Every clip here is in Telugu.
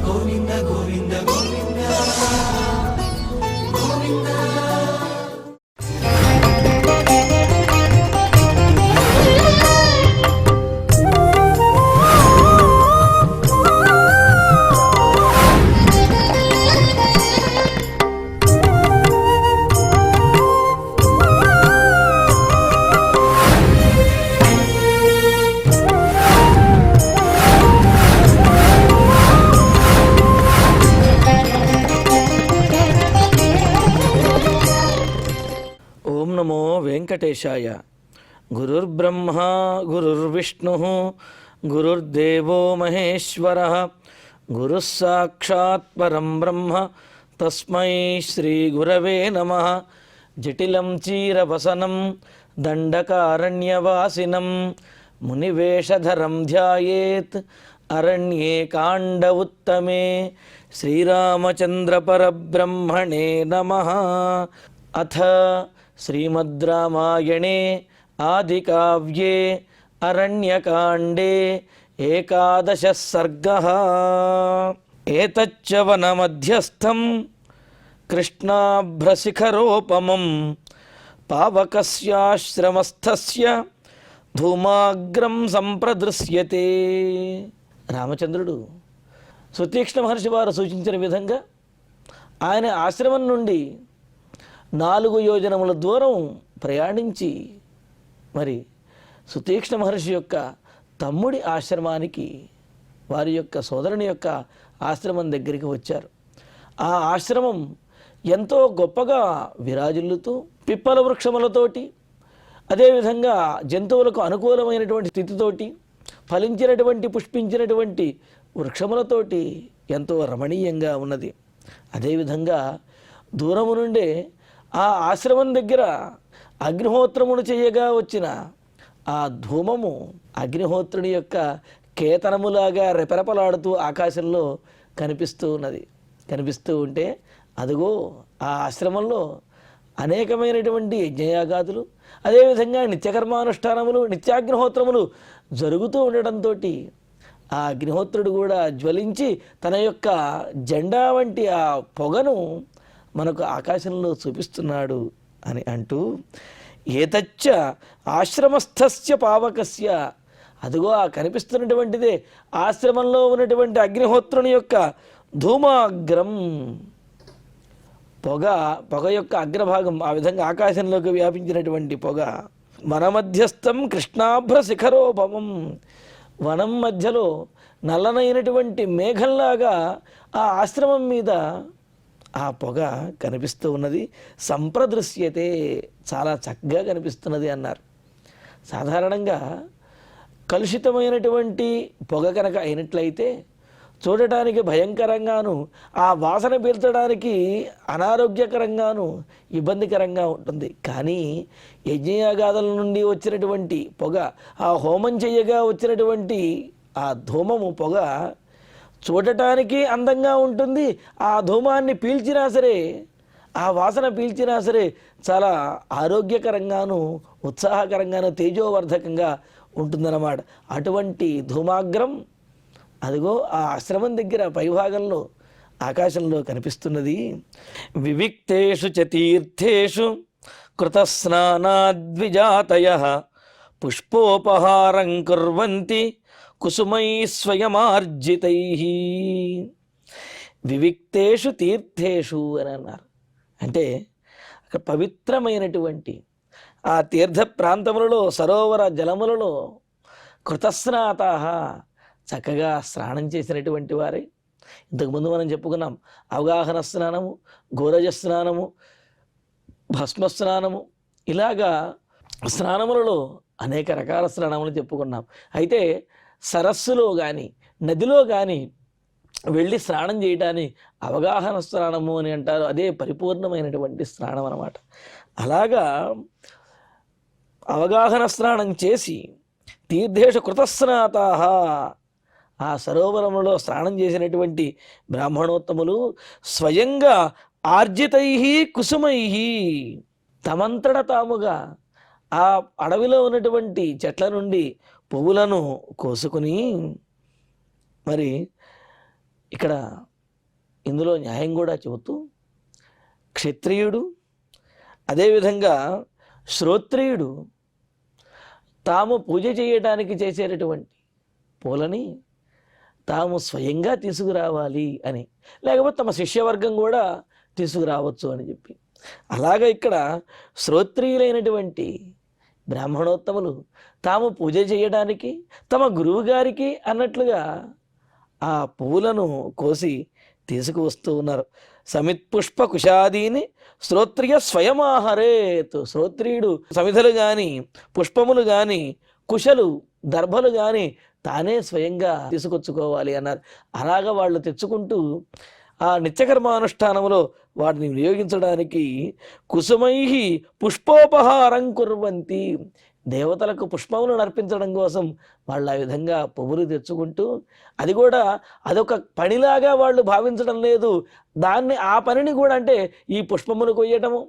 గోవింద గోవింద గోవింద గోవింద. ఓం నమో వెంకటేశాయ. గురుర్బ్రహ్మ గురుర్విష్ణు గురుర్దేవో మహేశ్వర గురుః సాక్షాత్ పరం బ్రహ్మ తస్మై శ్రీ గురవే నమః. జటిలం చీరవసనం దండకారణ్యవాసినం మునివేషధరం ధ్యాయేత్ అరణ్యే కాండ ఉత్తమే. శ్రీరామచంద్ర పరబ్రహ్మణే నమః. అథ శ్రీమద్ రామాయణే ఆదికావ్యే అరణ్యకాండే ఏకాదశః సర్గః. ఏతచ్చ వనమధ్యస్థం కృష్ణాభ్రశిఖరోపమం పావకస్యాశ్రమస్థస్య ధూమాగ్రం సంప్రదృశ్యతే. రామచంద్రుడు సుతీక్ష్ణ మహర్షి వారు సూచించిన విధంగా ఆయన ఆశ్రమం నుండి 4 యోజనముల దూరం ప్రయాణించి మరి సుతీక్ష్ణ మహర్షి యొక్క తమ్ముడి ఆశ్రమానికి, వారి యొక్క సోదరుని యొక్క ఆశ్రమం దగ్గరికి వచ్చారు. ఆ ఆశ్రమం ఎంతో గొప్పగా విరాజిల్లుతూ పిప్పల వృక్షములతోటి, అదేవిధంగా జంతువులకు అనుకూలమైనటువంటి స్థితితోటి, ఫలించినటువంటి పుష్పించినటువంటి వృక్షములతోటి ఎంతో రమణీయంగా ఉన్నది. అదేవిధంగా దూరము నుండే ఆ ఆశ్రమం దగ్గర అగ్నిహోత్రమును చేయగా వచ్చిన ఆ ధూమము అగ్నిహోత్రుని యొక్క కేతనములాగా రెపరెపలాడుతూ ఆకాశంలో కనిపిస్తూ ఉన్నది. కనిపిస్తూ ఉంటే అదిగో ఆ ఆశ్రమంలో అనేకమైనటువంటి యజ్ఞయాగాదులు, అదేవిధంగా నిత్యకర్మానుష్ఠానములు, నిత్యాగ్నిహోత్రములు జరుగుతూ ఉండటంతో ఆ అగ్నిహోత్రుడు కూడా జ్వలించి తన యొక్క జెండా వంటి ఆ పొగను మనకు ఆకాశంలో చూపిస్తున్నాడు అని అంటూ, ఏతచ్చ ఆశ్రమస్థస్య పావకస్య, అదిగో ఆ కనిపిస్తున్నటువంటిదే ఆశ్రమంలో ఉన్నటువంటి అగ్నిహోత్రుని యొక్క ధూమాగ్రం, పొగ యొక్క అగ్రభాగం ఆ విధంగా ఆకాశంలోకి వ్యాపించినటువంటి పొగ. వనమధ్యస్థం కృష్ణాభ్ర శిఖరోపమం, వనం మధ్యలో నల్లనైనటువంటి మేఘంలాగా ఆ ఆశ్రమం మీద ఆ పొగ కనిపిస్తూ ఉన్నది. సంప్రదృశ్యతే, చాలా చక్కగా కనిపిస్తున్నది అన్నారు. సాధారణంగా కలుషితమైనటువంటి పొగ కనుక అయినట్లయితే చూడటానికి భయంకరంగాను, ఆ వాసన పీల్చడానికి అనారోగ్యకరంగాను, ఇబ్బందికరంగా ఉంటుంది. కానీ యజ్ఞయాగాదుల నుండి వచ్చినటువంటి పొగ, ఆ హోమం చేయగా వచ్చినటువంటి ఆ ధూమము పొగ చూడటానికి అందంగా ఉంటుంది. ఆ ధూమాన్ని పీల్చినా సరే, ఆ వాసన పీల్చినా సరే చాలా ఆరోగ్యకరంగాను, ఉత్సాహకరంగాను, తేజోవర్ధకంగా ఉంటుందన్నమాట. అటువంటి ధూమాగ్రం అదిగో ఆ ఆశ్రమం దగ్గర పైభాగంలో ఆకాశంలో కనిపిస్తున్నది. వివిక్తేషు చ తీర్థేషు కృతస్నానాద్విజాతయః పుష్పోపహారం కుర్వంతి కుసుమై స్వయమార్జితైః. వివిక్తేషు తీర్థేషు అని అన్నారు. అంటే అక్కడ పవిత్రమైనటువంటి ఆ తీర్థ ప్రాంతములలో, సరోవర జలములలో కృతస్నాతాః, చక్కగా స్నానం చేసినటువంటి వారే. ఇంతకుముందు మనం చెప్పుకున్నాం, అవగాహన స్నానము, గోరజ స్నానము, భస్మస్నానము, ఇలాగా స్నానములలో అనేక రకాల స్నానములు చెప్పుకున్నాం. అయితే సరస్సులో కానీ నదిలో కానీ వెళ్ళి స్నానం చేయటాన్ని అవగాహన స్నానము అని అంటారు. అదే పరిపూర్ణమైనటువంటి స్నానం అన్నమాట. అలాగా అవగాహన స్నానం చేసి తీర్థేషు కృతస్నాతాః, ఆ సరోవరములో స్నానం చేసినటువంటి బ్రాహ్మణోత్తములు స్వయంగా ఆర్జితై కుసుమై, తమంతట తాముగా ఆ అడవిలో ఉన్నటువంటి చెట్ల నుండి పువ్వులను కోసుకుని మరి ఇక్కడ ఇందులో న్యాయం కూడా చెబుతూ క్షత్రియుడు అదేవిధంగా శ్రోత్రియుడు తాము పూజ చేయడానికి చేసేటటువంటి పూలని తాము స్వయంగా తీసుకురావాలి అని, లేకపోతే తమ శిష్యవర్గం కూడా తీసుకురావచ్చు అని చెప్పి, అలాగే ఇక్కడ శ్రోత్రియులైనటువంటి బ్రాహ్మణోత్తములు తాము పూజ చేయడానికి తమ గురువు గారికి అన్నట్లుగా ఆ పువ్వులను కోసి తీసుకువస్తూ ఉన్నారు. సమిత్పుష్ప కుశాదీని శ్రోత్రియ స్వయమాహరేత్. శ్రోత్రియుడు సమిధలు కానీ పుష్పములు కానీ కుశలు దర్భలు కానీ తానే స్వయంగా తీసుకొచ్చుకోవాలి అన్నారు. అలాగా వాళ్ళు తెచ్చుకుంటూ ఆ నిత్యకర్మానుష్ఠానంలో వాటిని వినియోగించడానికి కుసుమై పుష్పోపహారం కుర్వంతి, దేవతలకు పుష్పములను అర్పించడం కోసం వాళ్ళు ఆ విధంగా పువ్వులు తెచ్చుకుంటూ, అది కూడా అదొక పనిలాగా వాళ్ళు భావించడం లేదు. దాన్ని ఆ పనిని కూడా అంటే ఈ పుష్పములు కొయ్యటము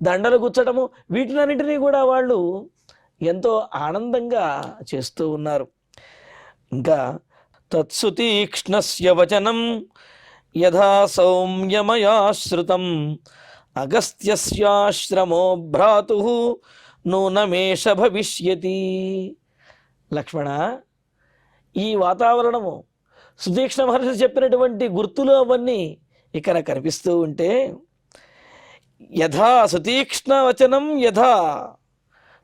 దండలు గుచ్చటము వీటినన్నింటినీ కూడా వాళ్ళు ఎంతో ఆనందంగా చేస్తూ ఉన్నారు. ఇంకా తత్సుతీక్ష్ణస్య వచనం యథా సౌమ్యమయా శ్రుతం అగస్త్యస్యాశ్రమో భ్రాతు నూనమేష భవిష్యతి. లక్ష్మణ, ఈ వాతావరణము సుతీక్ష్ణ మహర్షి చెప్పినటువంటి గుర్తులు అవన్నీ ఇక్కడ కనిపిస్తూ ఉంటే, యథా సుతీక్ష్ణ వచనం యథా,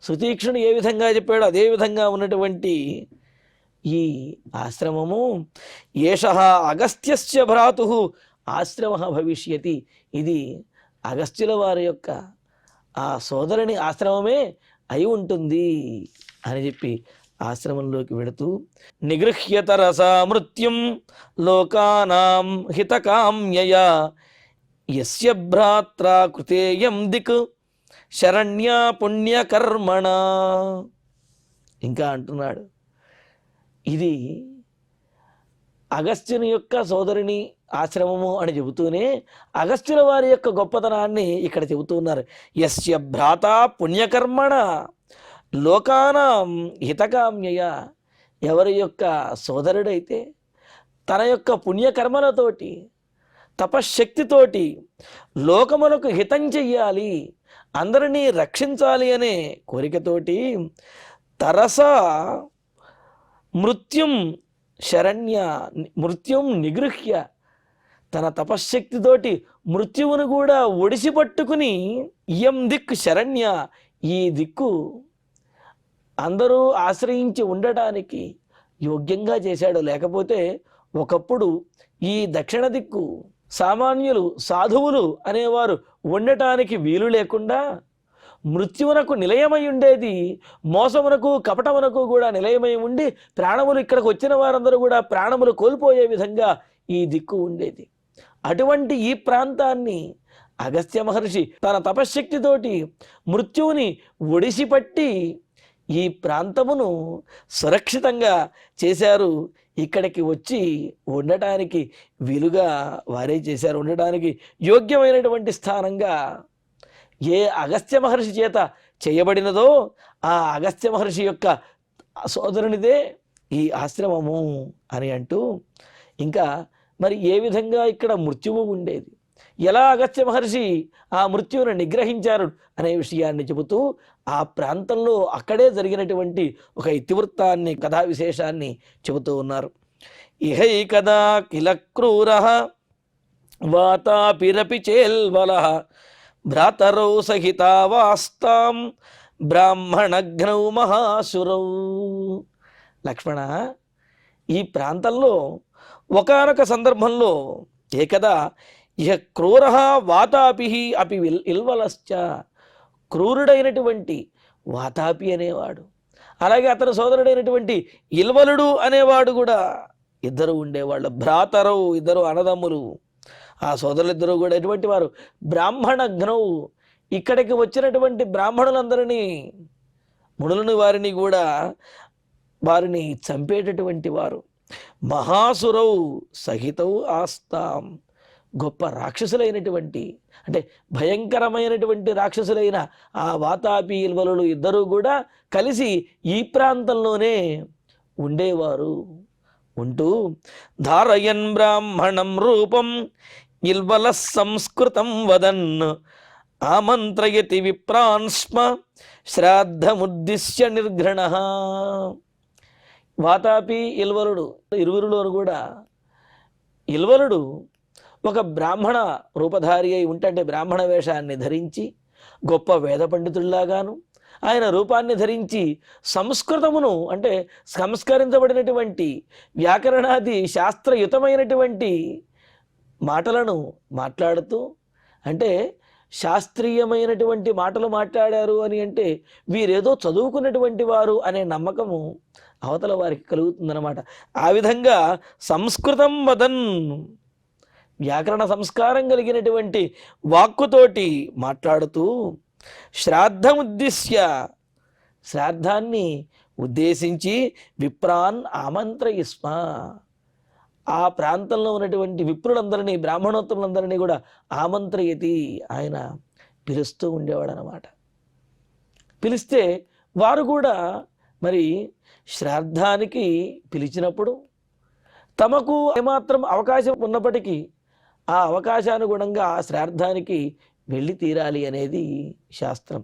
సుతీక్ష్ణుడు ఏ విధంగా చెప్పాడో అదే విధంగా ఉన్నటువంటి ఈ ఆశ్రమము ఏషః అగస్త్యస్య భ్రాతు ఆశ్రమః భవిష్యతి, ఇది అగస్త్యుల వారి యొక్క ఆ సోదరుని ఆశ్రమమే అయి ఉంటుంది అని చెప్పి ఆశ్రమంలోకి వెళుతూ, నిగృహ్యతరసా మృత్యుం లోకానాం హితకామ్యయా యస్య భ్రాత్రా కృతేయం దిక్ శరణ్యా పుణ్యకర్మణ. ఇంకా అంటున్నాడు, ఇది అగస్త్యుని యొక్క సోదరుని ఆశ్రమము అని చెబుతూనే అగస్త్యుల వారి యొక్క గొప్పతనాన్ని ఇక్కడ చెబుతూ ఉన్నారు. యస్య భ్రాత పుణ్యకర్మణ లోకానాం హితకామ్యయ, ఎవరి యొక్క సోదరుడైతే తన యొక్క పుణ్యకర్మలతోటి తపశ్శక్తితోటి లోకములకు హితం చెయ్యాలి, అందరినీ రక్షించాలి అనే కోరికతోటి తరస మృత్యుం శరణ్య మృత్యుం నిగృహ్య, తన తపశ్శక్తితోటి మృత్యువును కూడా ఒడిసి పట్టుకుని ఇయం దిక్కు శరణ్య, ఈ దిక్కు అందరూ ఆశ్రయించి ఉండటానికి యోగ్యంగా చేశాడు. లేకపోతే ఒకప్పుడు ఈ దక్షిణ దిక్కు సామాన్యులు సాధువులు అనేవారు ఉండటానికి వీలు లేకుండా మృత్యువునకు నిలయమై ఉండేది, మోసమునకు కపటమునకు కూడా నిలయమై ఉండి ప్రాణములు ఇక్కడికి వచ్చిన వారందరూ కూడా ప్రాణములు కోల్పోయే విధంగా ఈ దిక్కు ఉండేది. అటువంటి ఈ ప్రాంతాన్ని అగస్త్య మహర్షి తన తపశ్శక్తితోటి మృత్యువుని ఒడిసిపట్టి ఈ ప్రాంతమును సురక్షితంగా చేశారు. ఇక్కడికి వచ్చి ఉండటానికి వీలుగా వారే చేశారు, ఉండటానికి యోగ్యమైనటువంటి స్థానంగా ఏ అగస్త్య మహర్షి చేత చేయబడినదో ఆ అగస్త్య మహర్షి యొక్క సోదరునిదే ఈ ఆశ్రమము అని అంటూ, ఇంకా మరి ఏ విధంగా ఇక్కడ మృత్యువు ఉండేది, ఎలా అగస్త్య మహర్షి ఆ మృత్యువును నిగ్రహించారు అనే విషయాన్ని చెబుతూ ఆ ప్రాంతంలో అక్కడే జరిగినటువంటి ఒక ఇతివృత్తాన్ని కథా విశేషాన్ని చెబుతూ ఉన్నారు. ఇహైకదా కిల క్రూరః వాతాపిరపి చేల్వలః భ్రాతరౌ సహితావాస్తాం బ్రాహ్మణఘ్నౌ మహాసురౌ. లక్ష్మణ, ఈ ప్రాంతంలో ఒకానొక సందర్భంలో ఏకదా ఇహ క్రూరః వాతాపి అపి ఇల్వలశ్చ, క్రూరుడైనటువంటి వాతాపి అనేవాడు, అలాగే అతని సోదరుడైనటువంటి ఇల్వలుడు అనేవాడు కూడా ఇద్దరు ఉండేవాళ్ళు. భ్రాతరౌ, ఇద్దరు అన్నదమ్ములు, ఆ సోదరులిద్దరూ కూడా ఎటువంటి వారు, బ్రాహ్మణఘ్నౌ, ఇక్కడికి వచ్చినటువంటి బ్రాహ్మణులందరినీ మునులను వారిని కూడా వారిని చంపేటటువంటి వారు. మహాసురౌ సహితౌ ఆస్తాం, గొప్ప రాక్షసులైనటువంటి అంటే భయంకరమైనటువంటి రాక్షసులైన ఆ వాతాపి ఇల్వలులు ఇద్దరూ కూడా కలిసి ఈ ప్రాంతంలోనే ఉండేవారు. ఉంటూ ధారయన్ బ్రాహ్మణం రూపం ఇల్వల సంస్కృతం వదన్ ఆమంత్రయతి విప్రాన్ స్మ శ్రాద్ధముద్దిశ్య నిర్ఘృణ. వాతాపి ఇల్వలుడు ఇరువురిలోను కూడా ఇల్వలుడు ఒక బ్రాహ్మణ రూపధారి అయి ఉంటే, అంటే బ్రాహ్మణ వేషాన్ని ధరించి గొప్ప వేద పండితుల్లాగాను ఆయన రూపాన్ని ధరించి సంస్కృతమును అంటే సంస్కరించబడినటువంటి వ్యాకరణాది శాస్త్రయుతమైనటువంటి మాటలను మాట్లాడుతూ, అంటే శాస్త్రీయమైనటువంటి మాటలు మాట్లాడారు అని అంటే వీరేదో చదువుకున్నటువంటి వారు అనే నమ్మకము అవతల వారికి కలుగుతుందన్నమాట. ఆ విధంగా సంస్కృతం వదన్, వ్యాకరణ సంస్కారం కలిగినటువంటి వాక్కుతోటి మాట్లాడుతూ శ్రాద్ధముద్దిశ్య, శ్రాద్ధాన్ని ఉద్దేశించి విప్రాన్ ఆమంత్రయిస్మ, ఆ ప్రాంతంలో ఉన్నటువంటి విప్రులందరినీ బ్రాహ్మణోత్తములందరినీ కూడా ఆమంత్రయతి, ఆయన పిలుస్తూ ఉండేవాడు అన్నమాట. పిలిస్తే వారు కూడా మరి శ్రాద్ధానికి పిలిచినప్పుడు తమకు ఏమాత్రం అవకాశం ఉన్నప్పటికీ ఆ అవకాశానుగుణంగా ఆ శ్రాద్ధానికి వెళ్ళి తీరాలి అనేది శాస్త్రం.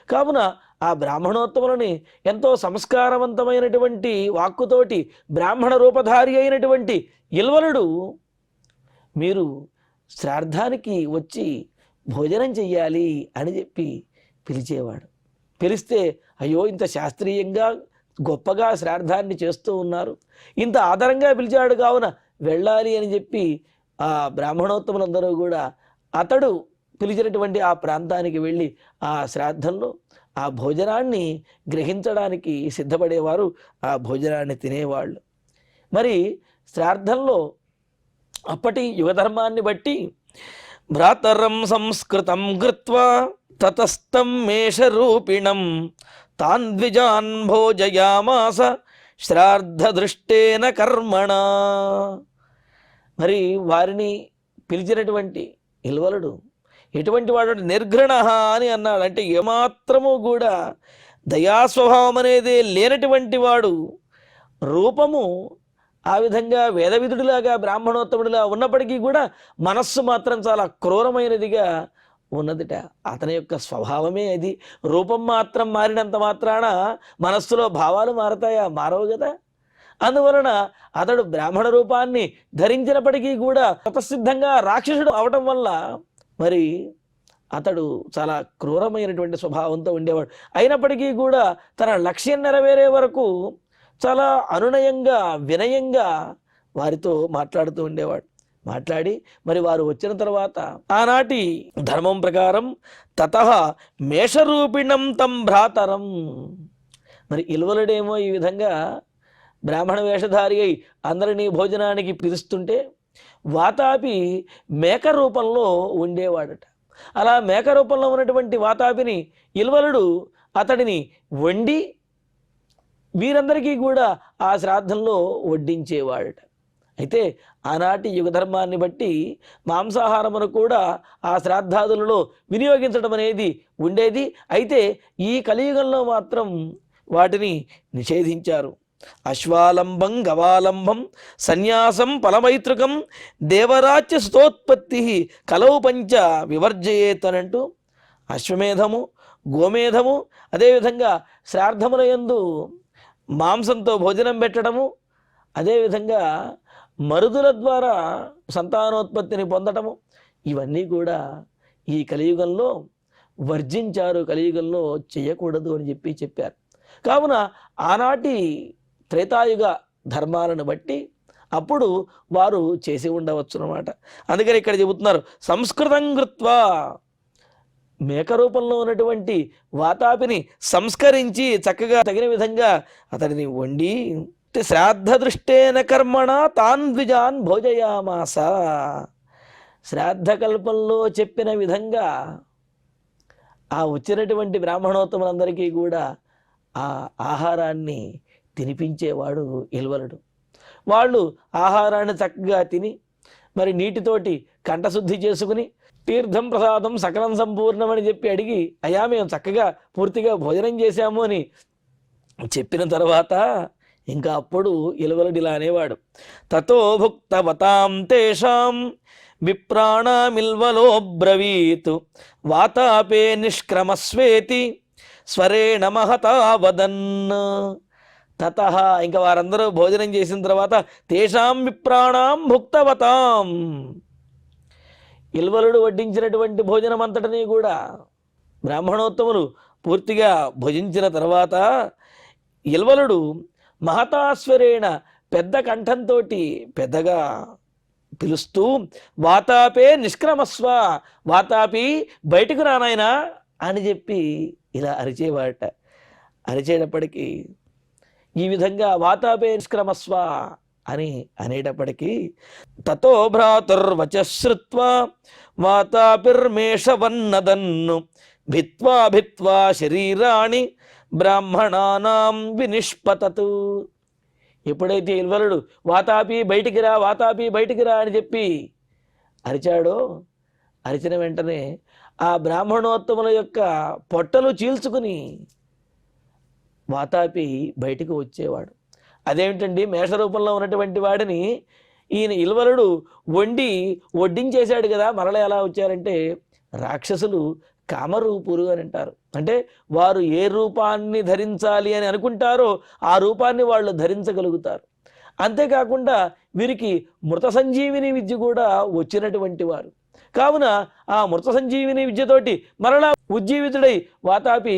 కావున ఆ బ్రాహ్మణోత్తములని ఎంతో సంస్కారవంతమైనటువంటి వాక్కుతోటి బ్రాహ్మణ రూపధారి అయినటువంటి ఇల్వలుడు మీరు శ్రాద్ధానికి వచ్చి భోజనం చెయ్యాలి అని చెప్పి పిలిచేవాడు. పిలిస్తే అయ్యో ఇంత శాస్త్రీయంగా గొప్పగా శ్రాద్ధాన్ని చేస్తూ ఉన్నారు, ఇంత ఆదరంగా పిలిచాడు కావున వెళ్ళాలి అని చెప్పి ఆ బ్రాహ్మణోత్తములందరూ కూడా అతడు పిలిచినటువంటి ఆ ప్రాంతానికి వెళ్ళి ఆ శ్రాద్ధంలో ఆ భోజనాన్ని గ్రహించడానికి సిద్ధపడేవారు, ఆ భోజనాన్ని తినేవాళ్ళు. మరి శ్రాద్ధంలో అప్పటి యుగధర్మాన్ని బట్టి భ్రాతరం సంస్కృతం కృత్వా తతస్థం మేషరూపిణం తాన్ ద్విజాన్ భోజయామాస శ్రాద్ధదృష్టేన కర్మణ. మరి వారిని పిలిచినటువంటి ఇల్వలుడు ఎటువంటి వాడు, నిర్ఘృణ అని అన్నాడు. అంటే ఏమాత్రము కూడా దయాస్వభావం అనేది లేనటువంటి వాడు, రూపము ఆ విధంగా వేదవిధుడిలాగా బ్రాహ్మణోత్తముడిలా ఉన్నప్పటికీ కూడా మనస్సు మాత్రం చాలా క్రూరమైనదిగా ఉన్నదిట. అతని యొక్క స్వభావమే అది. రూపం మాత్రం మారినంత మాత్రాన మనస్సులో భావాలు మారతాయా? మారవు కదా. అందువలన అతడు బ్రాహ్మణ రూపాన్ని ధరించినప్పటికీ కూడా స్వతసిద్ధంగా రాక్షసుడు అవటం వల్ల మరి అతడు చాలా క్రూరమైనటువంటి స్వభావంతో ఉండేవాడు. అయినప్పటికీ కూడా తన లక్ష్యం నెరవేరే వరకు చాలా అనునయంగా వినయంగా వారితో మాట్లాడుతూ ఉండేవాడు. మాట్లాడి మరి వారు వచ్చిన తర్వాత ఆనాటి ధర్మం ప్రకారం తతః మేషరూపిణం తం భ్రాతరం, మరి ఇల్వలుడేమో ఈ విధంగా బ్రాహ్మణ వేషధారి అయి అందరినీ భోజనానికి పిలుస్తుంటే వాతాపి మేక రూపంలో ఉండేవాడట. అలా మేక రూపంలో ఉన్నటువంటి వాతాపిని ఇల్వలుడు అతడిని వండి వీరందరికీ కూడా ఆ శ్రాద్ధంలో వడ్డించేవాడట. అయితే ఆనాటి యుగధర్మాన్ని బట్టి మాంసాహారమును కూడా ఆ శ్రాద్ధాదులలో వినియోగించడం అనేది ఉండేది. అయితే ఈ కలియుగంలో మాత్రం వాటిని నిషేధించారు. అశ్వాలంబం గవాలంబం సన్యాసం ఫలమైతృకం దేవరాజ్య స్తోత్పత్తి కలౌ పంచ వివర్జయేత్ అనంటూ అశ్వమేధము, గోమేధము, అదేవిధంగా శ్రాద్ధముల యందు మాంసంతో భోజనం పెట్టడము, అదేవిధంగా మరుదుల ద్వారా సంతానోత్పత్తిని పొందటము, ఇవన్నీ కూడా ఈ కలియుగంలో వర్జించారు, కలియుగంలో చేయకూడదు అని చెప్పారు. కావున ఆనాటి త్రేతాయుగ ధర్మాలను బట్టి అప్పుడు వారు చేసి ఉండవచ్చు అన్నమాట. అందుకని ఇక్కడ చెబుతున్నారు సంస్కృతం కృత్వా, మేక రూపంలో ఉన్నటువంటి వాతాపిని సంస్కరించి చక్కగా తగిన విధంగా అతడిని వండి శ్రాద్ధ దృష్టేన కర్మణ తాన్ ద్విజాన్ భోజయామాస, శ్రాద్ధకల్పంలో చెప్పిన విధంగా ఆ వచ్చినటువంటి బ్రాహ్మణోత్తములందరికీ కూడా ఆ ఆహారాన్ని తినిపించేవాడు ఇల్వలుడు. వాళ్ళు ఆహారాన్ని చక్కగా తిని మరి నీటితోటి కంఠశుద్ధి చేసుకుని తీర్థం ప్రసాదం సకలం సంపూర్ణం అని చెప్పి అడిగి అయ్యా మేము చక్కగా పూర్తిగా భోజనం చేశాము అని చెప్పిన తర్వాత ఇంకా అప్పుడు ఇలవలుడు ఇలా అనేవాడు, తతో భుక్తవతాం తేషాం విప్రాణమిల్వలో బ్రవీత్ వాతాపే నిష్క్రమస్వేతి స్వరేణ మహతా వదన్. తత ఇంకా వారందరూ భోజనం చేసిన తర్వాత తేషాం విప్రాణాం భుక్తవతాం, ఇల్వలుడు వడ్డించినటువంటి భోజనం అంతటినీ కూడా బ్రాహ్మణోత్తములు పూర్తిగా భుజించిన తర్వాత ఇల్వలుడు మహతాస్వరేణ పెద్ద కంఠంతో పెద్దగా పిలుస్తూ వాతాపే నిష్క్రమస్వ, వాతాపి బయటకు రానాయనా అని చెప్పి ఇలా అరిచేవాట. అరిచేటప్పటికీ ఈ విధంగా వాతాపే నిష్క్రమస్వ అని అనేటప్పటికీ తతో భ్రాతుర్వచశ్రుత్వా వాతాపిర్మేషవన్నదన్ను భిత్వా భిత్వా శరీరాణి బ్రాహ్మణానాం వినిష్పతతు. ఎప్పుడైతే ఇల్వలుడు వాతాపి బయటికి రా, వాతాపి బయటికి రా అని చెప్పి అరిచాడో, అరిచిన వెంటనే ఆ బ్రాహ్మణోత్తముల యొక్క పొట్టలు చీల్చుకుని వాతాపి బయటికి వచ్చేవాడు. అదేమిటండి, మేషరూపంలో ఉన్నటువంటి వాడిని ఈయన ఇల్వలుడు వడ్డించేశాడు కదా, మరల ఎలా వచ్చారంటే రాక్షసులు కామరూపులు అని అంటారు. అంటే వారు ఏ రూపాన్ని ధరించాలి అని అనుకుంటారో ఆ రూపాన్ని వాళ్ళు ధరించగలుగుతారు. అంతేకాకుండా వీరికి మృత సంజీవిని విద్య కూడా వచ్చినటువంటి వారు కావున ఆ మృత సంజీవిని విద్యతోటి మరలా ఉజ్జీవితుడై వాతాపి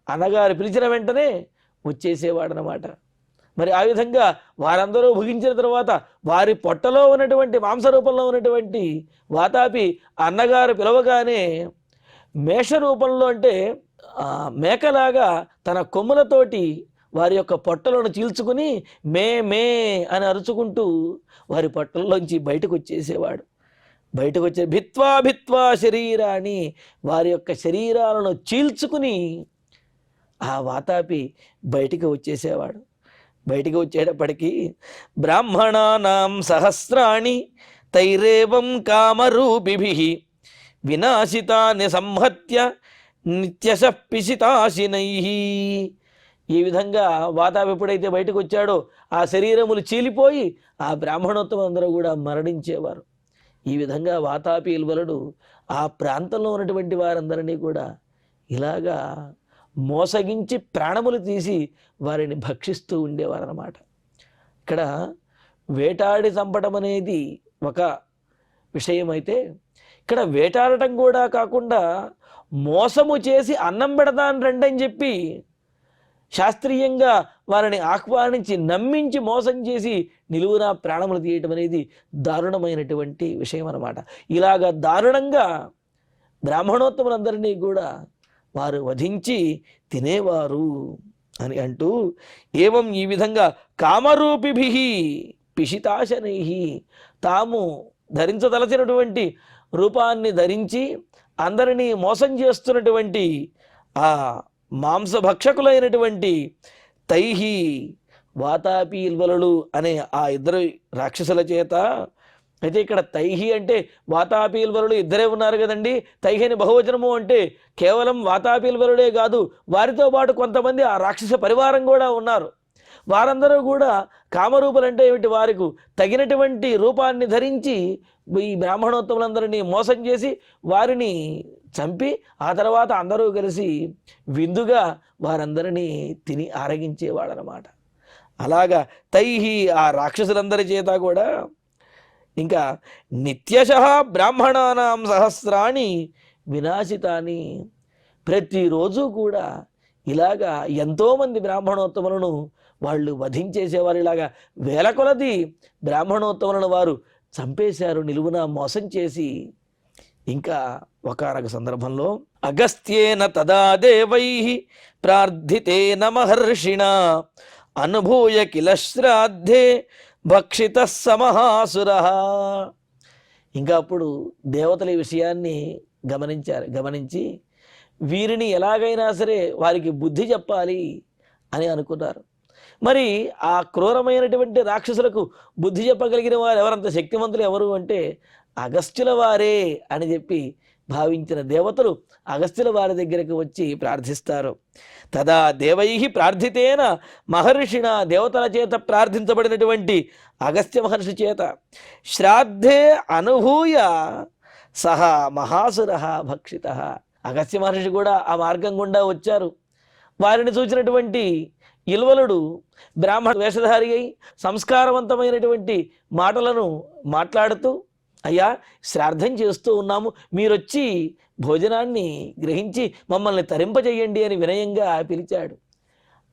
అన్నగారు పిలిచిన వెంటనే వచ్చేసేవాడనమాట. మరి ఆ విధంగా వారందరూ భుగించిన తర్వాత వారి పొట్టలో ఉన్నటువంటి మాంసరూపంలో ఉన్నటువంటి వాతాపి అన్నగారు పిలవగానే మేష రూపంలో అంటే మేకలాగా తన కొమ్ములతోటి వారి యొక్క పొట్టలను చీల్చుకుని మే మే అని అరుచుకుంటూ వారి పొట్టల్లోంచి బయటకు వచ్చేసేవాడు. బయటకు వచ్చే భిత్వా భిత్వా శరీరాన్ని, వారి యొక్క శరీరాలను చీల్చుకుని ఆ వాతాపి బయటికి వచ్చేసేవాడు. బయటికి వచ్చేటప్పటికీ బ్రాహ్మణానాం సహస్రాణి తైరేవం కామరూపిభిః వినాశితాని సంహత్య నిత్యశ పిశితాశినైః. ఈ విధంగా వాతాపి ఎప్పుడైతే బయటకు వచ్చాడో ఆ శరీరములు చీలిపోయి ఆ బ్రాహ్మణోత్తములందరూ కూడా మరణించేవారు. ఈ విధంగా వాతాపి ఇల్వలుడు ఆ ప్రాంతంలో ఉన్నటువంటి వారందరినీ కూడా ఇలాగా మోసగించి ప్రాణములు తీసి వారిని భక్షిస్తూ ఉండేవారు అన్నమాట. ఇక్కడ వేటాడి చంపడం అనేది ఒక విషయం అయితే, ఇక్కడ వేటాడటం కూడా కాకుండా మోసము చేసి అన్నం పెడతాను రండని చెప్పి శాస్త్రీయంగా వారిని ఆహ్వానించి నమ్మించి మోసం చేసి నిలువునా ప్రాణములు తీయటం అనేది దారుణమైనటువంటి విషయం అన్నమాట. ఇలాగ దారుణంగా బ్రాహ్మణోత్తములందరినీ కూడా వారు వధించి తినేవారు అని అంటూ ఏవం ఈ విధంగా కామరూపిభిః పిశితాశనైః, తాము ధరించదలచినటువంటి రూపాన్ని ధరించి అందరినీ మోసం చేస్తున్నటువంటి ఆ మాంసభక్షకులైనటువంటి తైహి వాతాపి ఇల్వలుడు అనే ఆ ఇద్దరు రాక్షసుల చేత. అయితే ఇక్కడ తైహి అంటే వాతాపి ఇల్వలుడు ఇద్దరే ఉన్నారు కదండి. తైహి అని బహువచనము అంటే కేవలం వాతాపి ఇల్వలుడే కాదు, వారితో పాటు కొంతమంది ఆ రాక్షస పరివారం కూడా ఉన్నారు. వారందరూ కూడా కామరూపులు అంటే ఏమిటి, వారికి తగినటువంటి రూపాన్ని ధరించి ఈ బ్రాహ్మణోత్తములందరినీ మోసం చేసి వారిని చంపి ఆ తర్వాత అందరూ కలిసి విందుగా వారందరినీ తిని ఆరగించేవాడనమాట. అలాగా తైహి ఆ రాక్షసులందరి చేత కూడా ఇంకా నిత్యశః బ్రాహ్మణానాం సహస్రాణి వినాశితాని, ప్రతిరోజు కూడా ఇలాగా ఎంతోమంది బ్రాహ్మణోత్తములను వాళ్ళు వధించేసేవారు. ఇలాగా వేల కొలది బ్రాహ్మణోత్తములను వారు చంపేశారు నిలువున మోసం చేసి. ఇంకా ఒకనొక సందర్భంలో అగస్త్యేన తదా దేవైః ప్రార్థితేన మహర్షిణా అనుభూయ కిల శ్రాద్ధే భక్షితః సమహాసురః. ఇంకా అప్పుడు దేవతల ఈ విషయాన్ని గమనించి వీరిని ఎలాగైనా సరే వారికి బుద్ధి చెప్పాలి అని అనుకున్నారు. మరి ఆ క్రూరమైనటువంటి రాక్షసులకు బుద్ధి చెప్పగలిగిన వారు ఎవరంత శక్తివంతులు ఎవరు అంటే అగస్త్యుల వారే అని చెప్పి భావించిన దేవతలు అగస్త్యుల వారి దగ్గరికి వచ్చి ప్రార్థిస్తారు. తదా దేవై ప్రార్థితేన మహర్షిణ, దేవతల చేత ప్రార్థించబడినటువంటి అగస్త్య మహర్షి చేత శ్రాద్ధే అనుభూయ సహ మహాసుర భక్షిత. అగస్త్య మహర్షి కూడా ఆ మార్గం గుండా వచ్చారు. వారిని చూసినటువంటి ఇల్వలుడు బ్రాహ్మణ వేషధారి అయి సంస్కారవంతమైనటువంటి మాటలను మాట్లాడుతూ, అయ్యా శ్రాద్ధం చేస్తూ ఉన్నాము, మీరొచ్చి భోజనాన్ని గ్రహించి మమ్మల్ని తరింపజేయండి అని వినయంగా పిలిచాడు.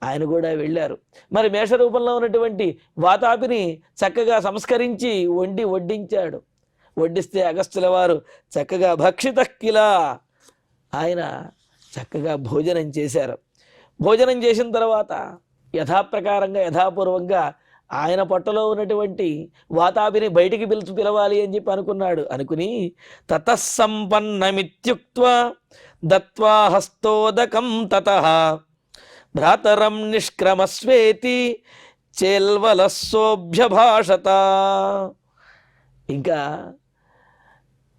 ఆయన కూడా వెళ్ళారు. మరి మేష రూపంలో ఉన్నటువంటి వాతాపిని చక్కగా సంస్కరించి వడ్డించాడు. వడ్డిస్తే అగస్త్యుల వారు చక్కగా భక్షిత కిలా, ఆయన చక్కగా భోజనం చేశారు. భోజనం చేసిన తర్వాత యథాప్రకారంగా యథాపూర్వంగా ఆయన పొట్టలో ఉన్నటువంటి వాతాపిని బయటికి పిలవాలి అని చెప్పి అనుకుని తతస్సంపన్నమిత్యుక్త్వా దత్వా హస్తోదకం తతః భ్రాతరం నిష్క్రమస్వేతి చేల్వలస్సోభ్యభాషత. ఇంకా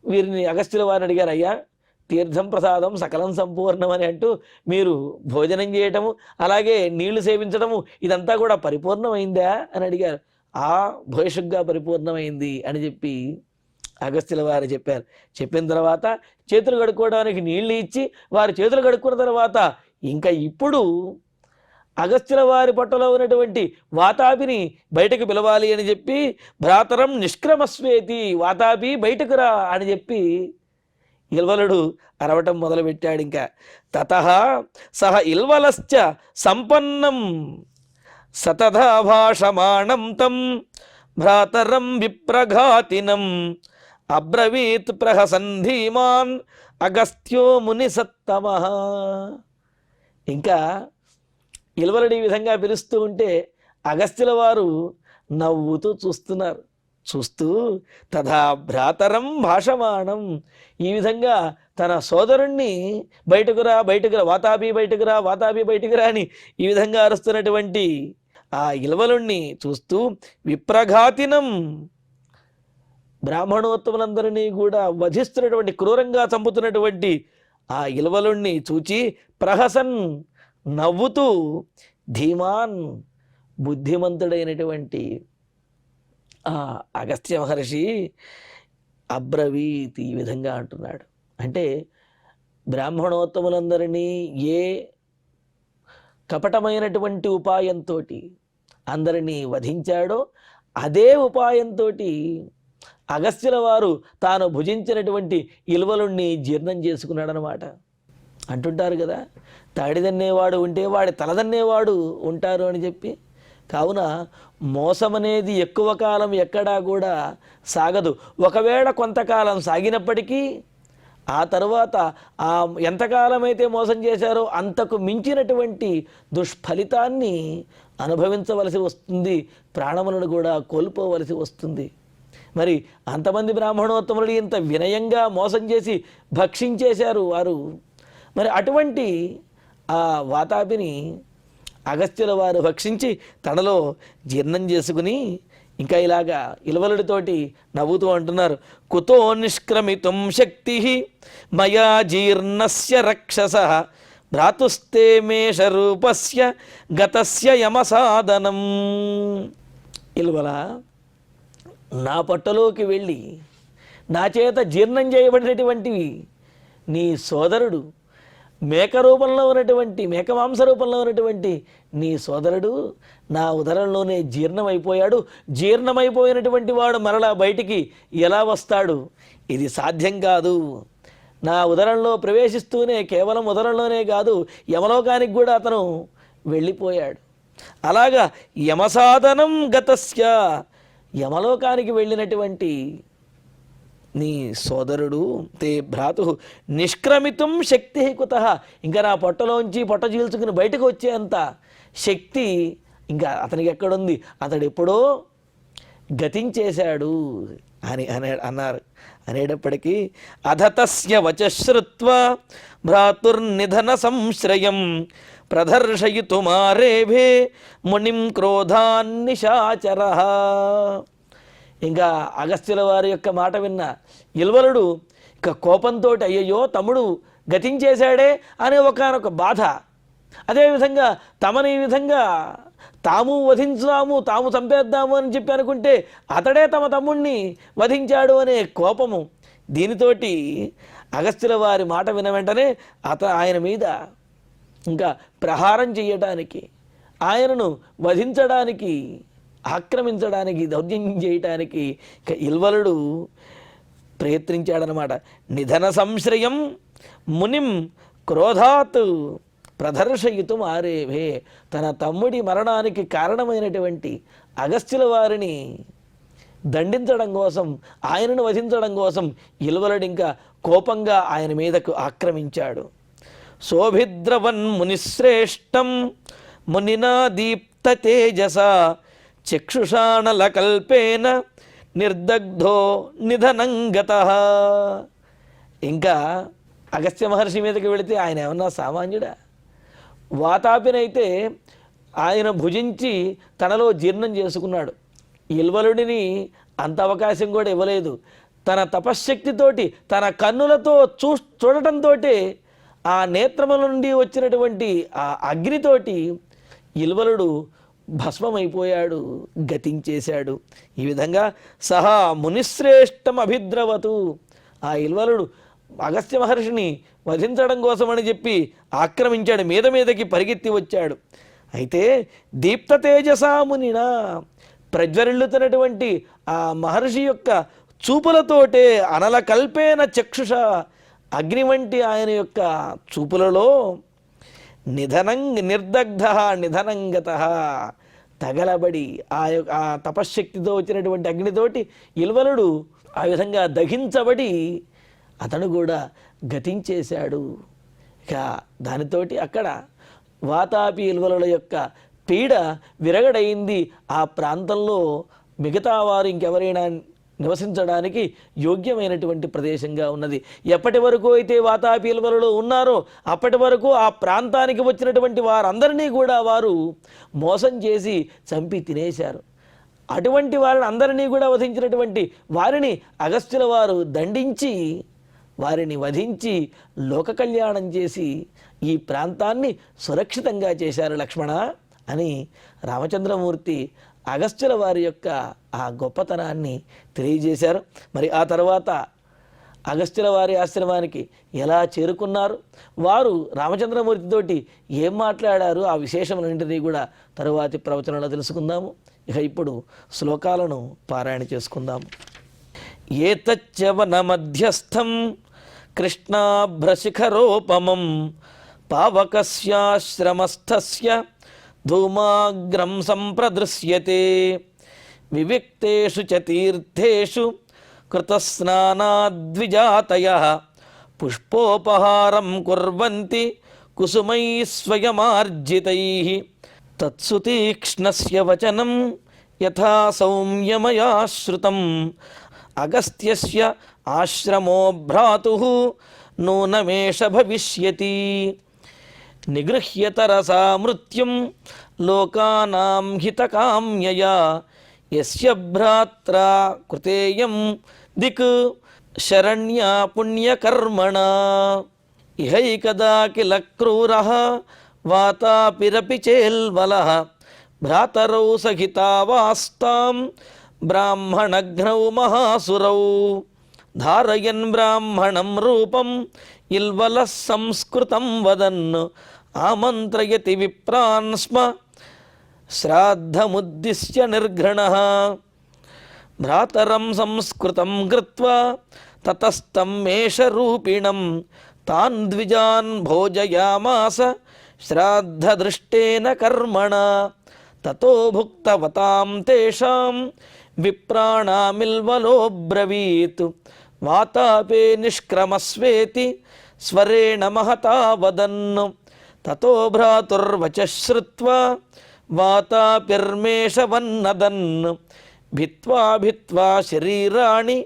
వీరిని అగస్త్యుల వారిని అడిగారు, అయ్యా తీర్థం ప్రసాదం సకలం సంపూర్ణం అని అంటూ మీరు భోజనం చేయటము అలాగే నీళ్లు సేవించడము ఇదంతా కూడా పరిపూర్ణమైందా అని అడిగారు. ఆ భోషుగ్గా పరిపూర్ణమైంది అని చెప్పి అగస్త్యుల వారు చెప్పారు. చెప్పిన తర్వాత చేతులు కడుక్కోవడానికి నీళ్లు ఇచ్చి వారి చేతులు కడుక్కున్న తర్వాత ఇంకా ఇప్పుడు అగస్త్యుల వారి పొట్టలో ఉన్నటువంటి వాతాపిని బయటకు పిలవాలి అని చెప్పి భ్రాతరం నిష్క్రమస్వేతి, వాతాపి బయటకు రా అని చెప్పి ఇల్వలుడు అరవటం మొదలుపెట్టాడు. ఇంకా తతః సహ ఇల్వలశ్చ సంపన్నం సతథా భాషమాణం తం భ్రాతరం విప్రఘాతినం అబ్రవీత్ ప్రహసన్ ధీమాన్ అగస్త్యో ముని సత్తమః. ఇంకా ఇల్వలుడు ఈ విధంగా పిలుస్తూ ఉంటే అగస్త్యుల వారు నవ్వుతూ చూస్తున్నారు. చూస్తూ తథా భ్రాతరం భాషమాణం, ఈ విధంగా తన సోదరుణ్ణి బయటకు రా వాతాపి బయటకు రా అని ఈ విధంగా అరుస్తున్నటువంటి ఆ ఇల్వలుణ్ణి చూస్తూ విప్రఘాతినం, బ్రాహ్మణోత్తములందరినీ కూడా వధిస్తున్నటువంటి క్రూరంగా చంపుతున్నటువంటి ఆ ఇల్వలుణ్ణి చూచి ప్రహసన్ నవ్వుతూ ధీమాన్ బుద్ధిమంతుడైనటువంటి ఆ అగస్త్య మహర్షి అబ్రవీత్ ఈ విధంగా అంటున్నాడు. అంటే బ్రాహ్మణోత్తములందరినీ ఏ కపటమైనటువంటి ఉపాయంతో అందరినీ వధించాడో అదే ఉపాయంతో అగస్త్యుల వారు తాను భుజించినటువంటి ఇల్వలుణ్ణి జీర్ణం చేసుకున్నాడనమాట. అంటుంటారు కదా, తాడిదన్నేవాడు ఉంటే వాడి తలదన్నేవాడు ఉంటారు అని చెప్పి. కావున మోసం అనేది ఎక్కువ కాలం ఎక్కడా కూడా సాగదు. ఒకవేళ కొంతకాలం సాగినప్పటికీ ఆ తర్వాత ఆ ఎంతకాలమైతే మోసం చేశారో అంతకు మించినటువంటి దుష్ఫలితాన్ని అనుభవించవలసి వస్తుంది, ప్రాణములను కూడా కోల్పోవలసి వస్తుంది. మరి అంతమంది బ్రాహ్మణోత్తములు ఇంత వినయంగా మోసం చేసి భక్షించేశారు వారు. మరి అటువంటి ఆ వాతాపిని అగస్త్యుల వారు భక్షించి తనలో జీర్ణం చేసుకుని ఇంకా ఇలాగా ఇల్వలుడితోటి నవ్వుతూ అంటున్నారు, కుతో నిష్క్రమితుం శక్తి మయా జీర్ణస్య రక్షస భ్రాతుస్తే మేష రూపస్య గతస్య యమసాదనం. ఇల్వల, నా పొట్టలోకి వెళ్ళి నా చేత జీర్ణం చేయబడినటువంటివి నీ సోదరుడు మేక రూపంలో ఉన్నటువంటి మేక మాంస రూపంలో ఉన్నటువంటి నీ సోదరుడు నా ఉదరంలోనే జీర్ణమైపోయాడు. జీర్ణమైపోయినటువంటి వాడు మరలా బయటికి ఎలా వస్తాడు? ఇది సాధ్యం కాదు. నా ఉదరంలో ప్రవేశిస్తూనే కేవలం ఉదరంలోనే కాదు యమలోకానికి కూడా అతను వెళ్ళిపోయాడు. అలాగా యమసాధనం గతస్య, యమలోకానికి వెళ్ళినటువంటి నీ సోదరుడు తే భ్రాతు నిష్క్రమితుం శక్తి కుతః, ఇంకా నా పొట్టలోంచి పొట్ట చీల్చుకుని బయటకు వచ్చేంత శక్తి ఇంకా అతనికి ఎక్కడుంది? అతడు ఎప్పుడో గతించేశాడు అని అన్నారు. అనేటప్పటికీ అధతస్య వచశ్రుత్వా భ్రాతుర్నిధన సంశ్రయం ప్రదర్శయితుమారేభే మునిం క్రోధాన్నిశాచరః. ఇంకా అగస్త్యుల వారి యొక్క మాట విన్న ఇల్వలుడు కోపంతో అయ్యయ్యో తమ్ముడు గతించేశాడే అనే ఒకానొక బాధ. అదేవిధంగా తమని ఈ విధంగా తాము వధించుదాము, తాము చంపేద్దాము అని చెప్పి అనుకుంటే అతడే తమ తమ్ముణ్ణి వధించాడు అనే కోపము. దీనితోటి అగస్త్యుల వారి మాట విన వెంటనే ఆయన మీద ఇంకా ప్రహారం చేయటానికి, ఆయనను వధించడానికి, ఆక్రమించడానికి, దౌర్జన్యం చేయటానికి ఇల్వలుడు ప్రయత్నించాడనమాట. నిధన సంశ్రయం మునిం క్రోధాత్ ప్రదర్శయితు ఆరేవే. తన తమ్ముడి మరణానికి కారణమైనటువంటి అగస్త్యుల వారిని దండించడం కోసం, ఆయనను వధించడం కోసం ఇల్వలుడు ఇంకా కోపంగా ఆయన మీదకు ఆక్రమించాడు. శోభిద్రవన్ మునిశ్రేష్టం మునినా దీప్త తేజస చక్షుషాణల కల్పేన నిర్దగ్ధో నిధనంగత. ఇంకా అగస్త్య మహర్షి మీదకి వెళితే ఆయన ఏమన్నా సామాన్యుడా? వాతాపినైతే ఆయన భుజించి తనలో జీర్ణం చేసుకున్నాడు. ఇల్వలుడిని అంత అవకాశం కూడా ఇవ్వలేదు. తన తపశ్శక్తితోటి, తన కన్నులతో చూడటంతో ఆ నేత్రముల నుండి వచ్చినటువంటి ఆ అగ్నితోటి ఇల్వలుడు భస్మమైపోయాడు, గతించేశాడు. ఈ విధంగా సహా మునిశ్రేష్టం అభిద్రవతు. ఆ ఇల్వలుడు అగస్త్య మహర్షిని వధించడం కోసమని చెప్పి ఆక్రమించాడు, మీదకి పరిగెత్తి వచ్చాడు. అయితే దీప్త తేజసా మునినా, ప్రజ్వరిల్లుతున్నటువంటి ఆ మహర్షి యొక్క చూపులతోటే అనల కల్పేన చక్షుష, అగ్ని వంటి ఆయన యొక్క చూపులలో నిర్దగ్ధ నిధనంగత, తగలబడి ఆ తపశ్శక్తితో వచ్చినటువంటి అగ్నితోటి ఇల్వలుడు ఆ విధంగా దహించబడి అతను కూడా గతించేశాడు. ఇక దానితోటి అక్కడ వాతాపి ఇల్వలుల యొక్క పీడ విరగడైంది. ఆ ప్రాంతంలో మిగతా వారు ఇంకెవరైనా నివసించడానికి యోగ్యమైనటువంటి ప్రదేశంగా ఉన్నది. ఎప్పటి వరకు అయితే వాతాపి ఇల్వలులు ఉన్నారో అప్పటి వరకు ఆ ప్రాంతానికి వచ్చినటువంటి వారందరినీ కూడా వారు మోసం చేసి చంపి తినేశారు. అటువంటి వారిని అందరినీ కూడా వధించినటువంటి వారిని అగస్త్యుల వారు దండించి, వారిని వధించి లోక కళ్యాణం చేసి ఈ ప్రాంతాన్ని సురక్షితంగా చేశారు లక్ష్మణ అని రామచంద్రమూర్తి అగస్త్యుల వారి యొక్క ఆ గొప్పతనాన్ని తెలియజేశారు. మరి ఆ తర్వాత అగస్త్యుల వారి ఆశ్రమానికి ఎలా చేరుకున్నారు, వారు రామచంద్రమూర్తితోటి ఏం మాట్లాడారు, ఆ విశేషములన్నింటినీ కూడా తరువాతి ప్రవచనంలో తెలుసుకుందాము. ఇక ఇప్పుడు శ్లోకాలను పారాయణ చేసుకుందాము. ఏతచ్చవన మధ్యస్థం కృష్ణాభ్రశిఖరోపమం పావకస్యాశ్రమస్థస్య ధూమాగ్రం సంప్రదృశ్యతే వివిక్తేషు చ తీర్థేషు కృతస్నానాద్విజాతయః పుష్పోపహారం కుర్వంతి కుసుమైః స్వయమార్జితైః తత్సుతీక్ష్ణస్య వచనం యథా సౌమ్యమయా శ్రుతం అగస్త్యస్య ఆశ్రమో భ్రాతుః నూనమేష భవిష్యతి నిగృహ్యతరసా మృత్యుం లోకానాం హితకామ్యయా యస్య భ్రాత్రా కృతేయం దిక్ శరణ్యా పుణ్యకర్మణా ఇహైకదా కిల క్రూరః వాతాపిరపి చేల్వలః భ్రాతరౌ సహితావాస్తాం బ్రాహ్మణఘ్నౌ మహాసురౌ ధారయన్ బ్రాహ్మణం రూపం ఇల్వలః సంస్కృతం వదన్ ఆమంత్రయతి విప్రాన్ స్మ శ్రాద్ధముద్దిశ్య నిర్ఘృణః భ్రాతరం సంస్కృతం కృత్వా తతస్తం మేషరూపిణం తాన్ ద్విజాన్ భోజయామాస శ్రాద్ధదృష్టేన కర్మణా తతో భుక్తవతాం తేషాం విప్రాణామిల్వలోబ్రవీత్ వాతాపే నిష్క్రమస్వేతి స్వరేణ మహతా వదన్ తతో భ్రాతుర్వచ శ్రుత్వా వాతాపిర్మేషవన్నదన్ భిత్వా భిత్వా శరీరాణి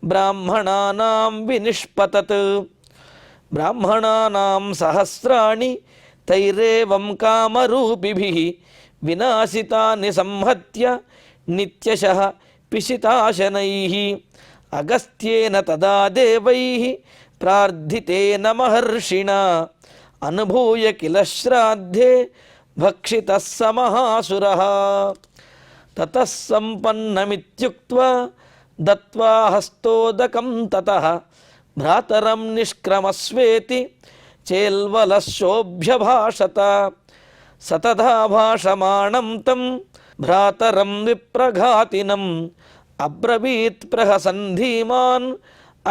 బ్రాహ్మణానాం వినిష్పతత్ బ్రాహ్మణానాం సహస్రాణి తైరేవం కామరూపిభిః వినాశితాని సంహత్య నిత్యశః పిశితాశనైః అగస్త్యేన తదా దేవైః ప్రార్థితేన మహర్షిణా అనుభూయ కిల శ్రాద్ధే భక్షితః స మహాసురః. తతః సంపన్నమిత్యుక్త్వా దత్వా హస్తోదకం తతః భ్రాతరం నిష్క్రమస్వేతి చేల్వలశోభ్యభాషత. సతదా భాషమాణం తం భ్రాతరం విప్రఘాతినం అబ్రవీత్ ప్రహసన్ ధీమాన్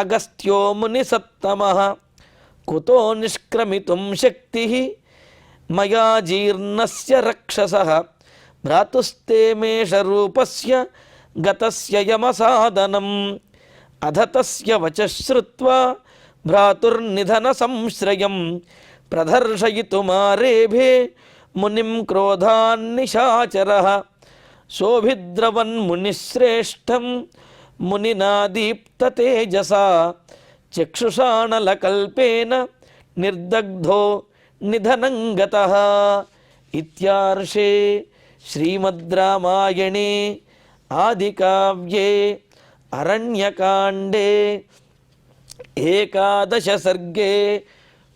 అగస్త్యో మునిసత్తమః. కుతో నిష్క్రమితుం శక్తిః మయా జీర్ణస్య రక్షసః భ్రాతుస్తే మేషరూపస్య గతస్య యమసాదనం. అధ తస్య వచః శ్రుత్వా భ్రాతుర్నిధన సంశ్రయం ప్రదర్శయితుమారేభే మునిం క్రోధాన్నిశాచరః. శోభిద్రవన్మునిశ్రేష్టం మునినా దీప్తతేజసా చక్షుషాణలకల్పేన నిర్దగ్ధో నిధనం గతః. ఇత్యార్షే శ్రీమద్ రామాయణే ఆదికావ్యే అరణ్యకాండే ఏకాదశ సర్గే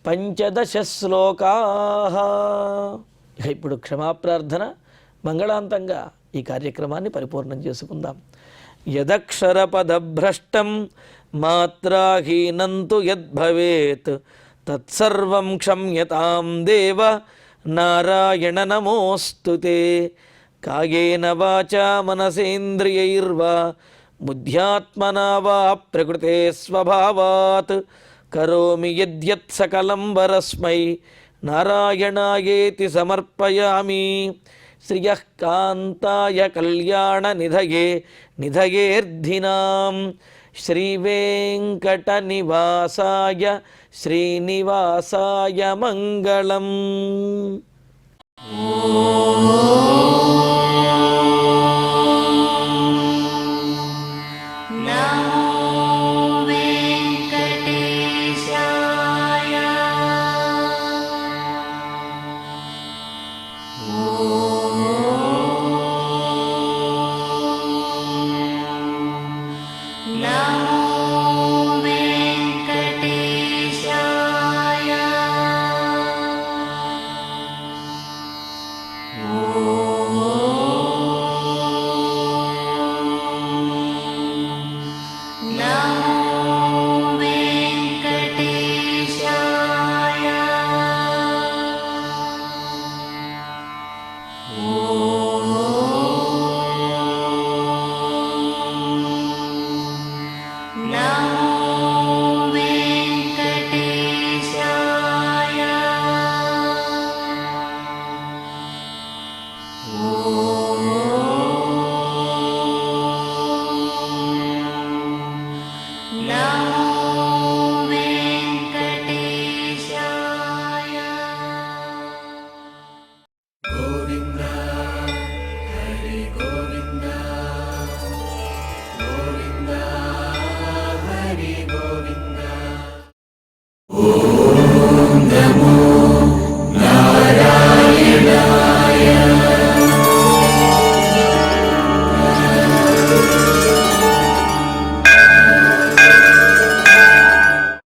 పంచదశ శ్లోకాః. ఇక ఇప్పుడు క్షమాప్రార్థన మంగళాంతంగా ఈ కార్యక్రమాన్ని పరిపూర్ణం చేసుకుందాం. యదక్షరపదభ్రష్టం మాత్రాహీనం తు యద్భవేత్ తత్సర్వం క్షమ్యతాం దేవ నారాయణ నమోస్తుతే. కాయేన వాచా మనసేంద్రియైర్వా బుద్ధ్యాత్మనా వా ప్రకృతే స్వభావాత్ కరోమి యద్యత్ సకలం వరస్మై నారాయణాయేతి సమర్పయామి. శ్రియః కాంతాయ కళ్యాణ నిధయే నిధయేర్ధినాం శ్రీవేంకట నివాసాయ శ్రీనివాసాయ మంగళం. ఓ